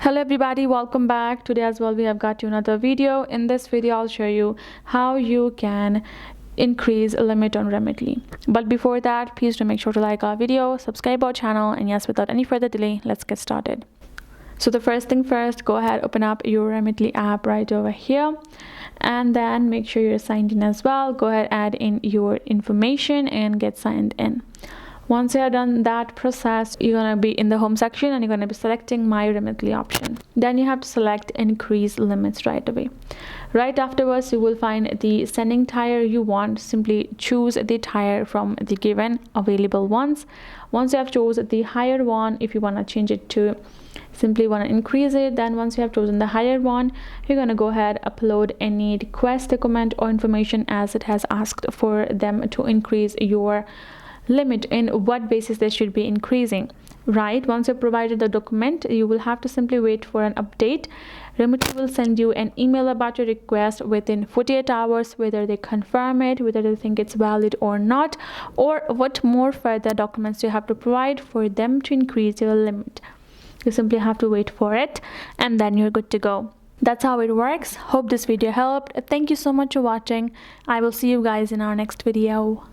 Hello everybody, welcome back. Today as well we have got you another video. In this video I'll show you how you can increase a limit on Remitly. But before that, please do make sure to like our video, subscribe our channel, and yes, without any further delay, let's get started. So the first thing first, go ahead, open up your Remitly app right over here, and then make sure you're signed in as well. Go ahead, add in your information and get signed in. Once you have done that process, you're going to be in the home section and you're going to be selecting my Remitly option. Then you have to select increase limits right away. Right afterwards, you will find the sending tier you want. Simply choose the tier from the given available ones. Once you have chosen the higher one, if you want to change it to simply want to increase it, then once you have chosen the higher one, you're going to go ahead, upload any request, document, or information as it has asked for them to increase your limit. In what basis they should be increasing, right? Once you provided the document, you will have to simply wait for an update. Remitly will send you an email about your request within 48 hours, whether they confirm it, whether they think it's valid or not, or what more further documents you have to provide for them to increase your limit. You simply have to wait for it and then you're good to go. That's how it works. Hope this video helped. Thank you so much for watching. I will see you guys in our next video.